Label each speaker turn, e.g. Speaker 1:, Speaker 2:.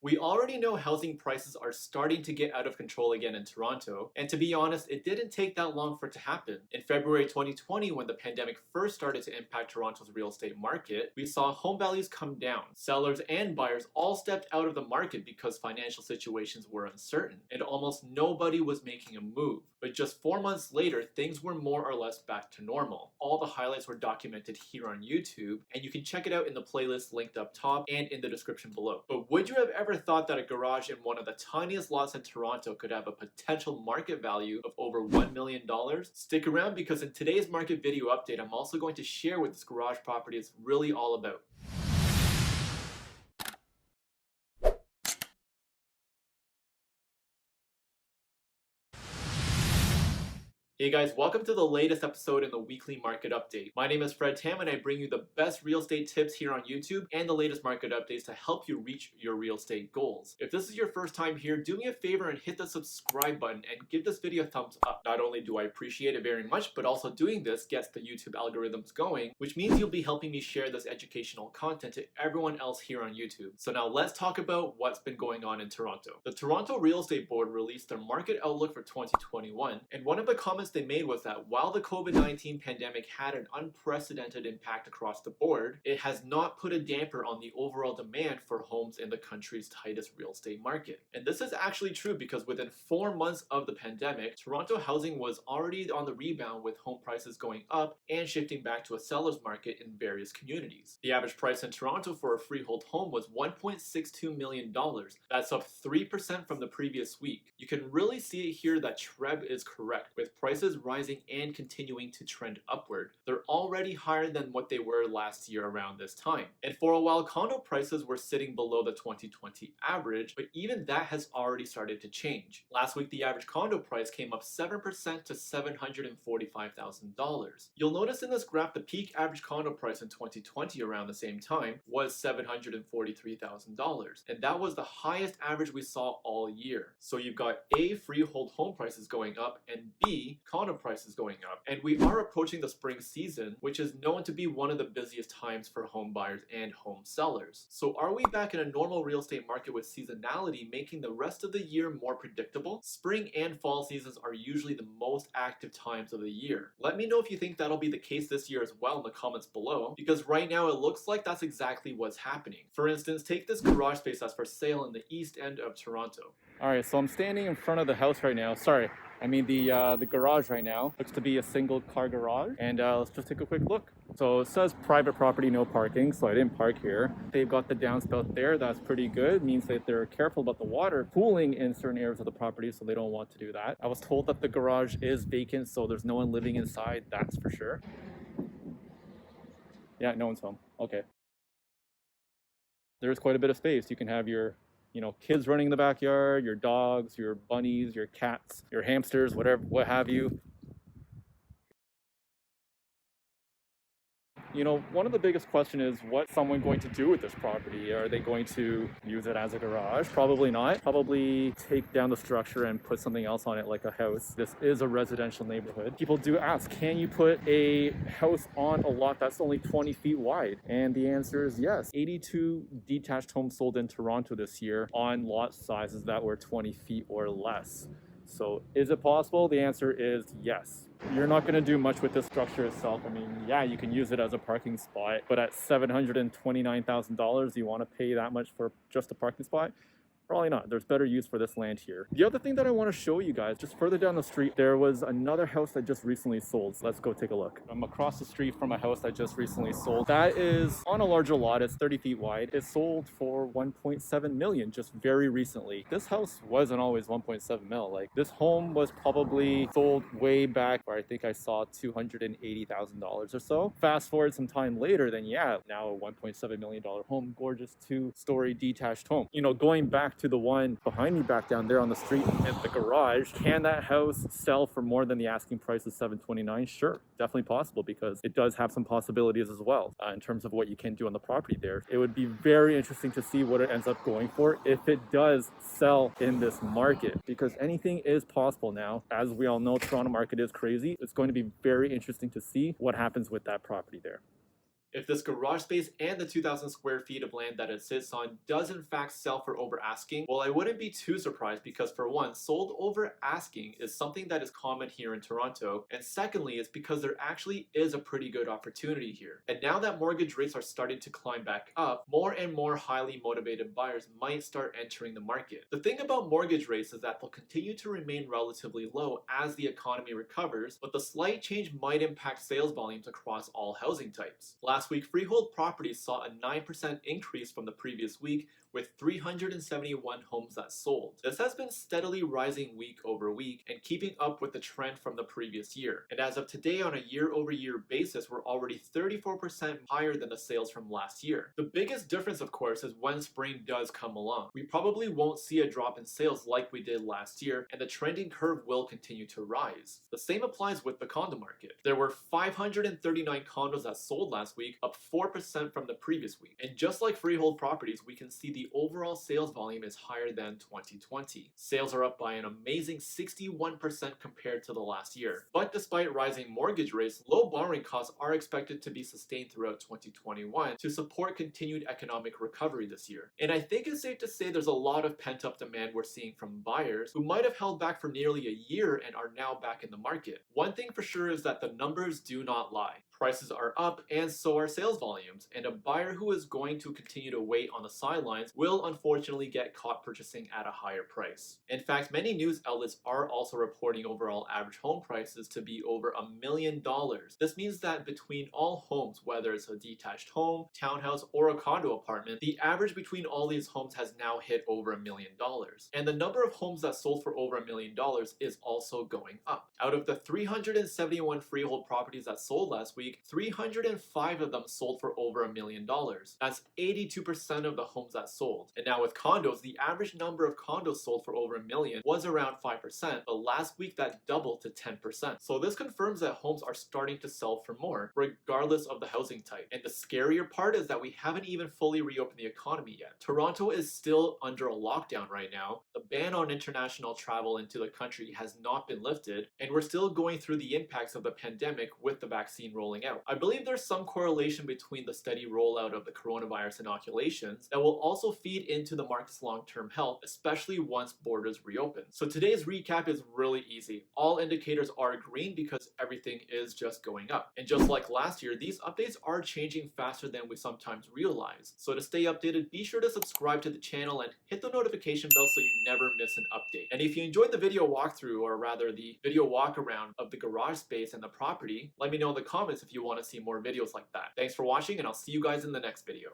Speaker 1: We already know housing prices are starting to get out of control again in Toronto, and to be honest, it didn't take that long for it to happen. In February 2020, when the pandemic first started to impact Toronto's real estate market, we saw home values come down. Sellers and buyers all stepped out of the market because financial situations were uncertain, and almost nobody was making a move. But just 4 months later, things were more or less back to normal. All the highlights were documented here on YouTube, and you can check it out in the playlist linked up top and in the description below. But would you have ever thought that a garage in one of the tiniest lots in Toronto could have a potential market value of over $1 million? Stick around, because in today's market video update, I'm also going to share what this garage property is really all about. Hey guys, welcome to the latest episode in the weekly market update. My name is Fred Tam, and I bring you the best real estate tips here on YouTube and the latest market updates to help you reach your real estate goals. If this is your first time here, do me a favor and hit the subscribe button and give this video a thumbs up. Not only do I appreciate it very much, but also doing this gets the YouTube algorithms going, which means you'll be helping me share this educational content to everyone else here on YouTube. So now let's talk about what's been going on in Toronto. The Toronto Real Estate Board released their market outlook for 2021, and one of the comments they made was that while the COVID-19 pandemic had an unprecedented impact across the board, it has not put a damper on the overall demand for homes in the country's tightest real estate market. And this is actually true because within 4 months of the pandemic, Toronto housing was already on the rebound, with home prices going up and shifting back to a seller's market in various communities. The average price in Toronto for a freehold home was $1.62 million. That's up 3% from the previous week. You can really see it here that TRREB is correct, with prices rising and continuing to trend upward. They're already higher than what they were last year around this time. And for a while, condo prices were sitting below the 2020 average, but even that has already started to change. Last week, the average condo price came up 7% to $745,000. You'll notice in this graph the peak average condo price in 2020 around the same time was $743,000, and that was the highest average we saw all year. So you've got A, freehold home prices going up, and B, condo prices going up. And we are approaching the spring season, which is known to be one of the busiest times for home buyers and home sellers. So are we back in a normal real estate market with seasonality making the rest of the year more predictable? Spring and fall seasons are usually the most active times of the year. Let me know if you think that'll be the case this year as well in the comments below, because right now it looks like that's exactly what's happening. For instance, take this garage space that's for sale in the east end of Toronto. Alright, so I'm standing in front of the house right now. Sorry, I mean the garage right now. Looks to be a single car garage, and let's just take a quick look. So it says private property, no parking, so I didn't park here. They've got the downspout there, that's pretty good. It means that they're careful about the water pooling in certain areas of the property, so they don't want to do that. I was told that the garage is vacant, so there's no one living inside, that's for sure. Yeah, no one's home. Okay. There's quite a bit of space. You can have your kids running in the backyard, your dogs, your bunnies, your cats, your hamsters, whatever, what have you. One of the biggest question is, what's someone going to do with this property? Are they going to use it as a garage? Probably not. Probably take down the structure and put something else on it, like a house. This is a residential neighborhood. People do ask, can you put a house on a lot that's only 20 feet wide? And the answer is yes. 82 detached homes sold in Toronto this year on lot sizes that were 20 feet or less. So is it possible? The answer is yes. You're not going to do much with this structure itself. I mean, yeah, you can use it as a parking spot, but at $729,000, you want to pay that much for just a parking spot? Probably not. There's better use for this land here. The other thing that I want to show you guys, just further down the street, there was another house that just recently sold. So let's go take a look. I'm across the street from a house that just recently sold. That is on a larger lot. It's 30 feet wide. It sold for $1.7 million just very recently. This house wasn't always 1.7 mil. Like, this home was probably sold way back where I think I saw $280,000 or so. Fast forward some time later, then yeah, now a $1.7 million home, gorgeous 2-story detached home. Going back to the one behind me back down there on the street in the garage, can that house sell for more than the asking price of $729,000? Sure, definitely possible, because it does have some possibilities as well in terms of what you can do on the property there. It would be very interesting to see what it ends up going for if it does sell in this market, because anything is possible now. As we all know, Toronto market is crazy. It's going to be very interesting to see what happens with that property there.
Speaker 2: If this garage space and the 2,000 square feet of land that it sits on does in fact sell for over asking, well, I wouldn't be too surprised because for one, sold over asking is something that is common here in Toronto, and secondly, it's because there actually is a pretty good opportunity here. And now that mortgage rates are starting to climb back up, more and more highly motivated buyers might start entering the market. The thing about mortgage rates is that they'll continue to remain relatively low as the economy recovers, but the slight change might impact sales volumes across all housing types. Last week, freehold properties saw a 9% increase from the previous week, with 371 homes that sold. This has been steadily rising week over week and keeping up with the trend from the previous year. And as of today, on a year-over-year basis, we're already 34% higher than the sales from last year. The biggest difference, of course, is when spring does come along. We probably won't see a drop in sales like we did last year, and the trending curve will continue to rise. The same applies with the condo market. There were 539 condos that sold last week, up 4% from the previous week. And just like freehold properties, we can see the overall sales volume is higher than 2020. Sales are up by an amazing 61% compared to the last year. But despite rising mortgage rates, low borrowing costs are expected to be sustained throughout 2021 to support continued economic recovery this year. And I think it's safe to say there's a lot of pent-up demand we're seeing from buyers who might have held back for nearly a year and are now back in the market. One thing for sure is that the numbers do not lie. Prices are up and so are sales volumes, and a buyer who is going to continue to wait on the sidelines will unfortunately get caught purchasing at a higher price. In fact, many news outlets are also reporting overall average home prices to be over $1 million. This means that between all homes, whether it's a detached home, townhouse, or a condo apartment, the average between all these homes has now hit over $1 million. And the number of homes that sold for over $1 million is also going up. Out of the 371 freehold properties that sold last week, 305 of them sold for over $1 million. That's 82% of the homes that sold. And now with condos, the average number of condos sold for over $1 million was around 5%, but last week that doubled to 10%. So this confirms that homes are starting to sell for more, regardless of the housing type. And the scarier part is that we haven't even fully reopened the economy yet. Toronto is still under a lockdown right now. The ban on international travel into the country has not been lifted, and we're still going through the impacts of the pandemic with the vaccine rolling out. I believe there's some correlation between the steady rollout of the coronavirus inoculations that will also feed into the market's long-term health, especially once borders reopen. So today's recap is really easy. All indicators are green because everything is just going up. And just like last year, these updates are changing faster than we sometimes realize. So to stay updated, be sure to subscribe to the channel and hit the notification bell so you never miss an update. And if you enjoyed the video walkthrough, or rather the video walk around of the garage space and the property, let me know in the comments if you want to see more videos like that. Thanks for watching, and I'll see you guys in the next video.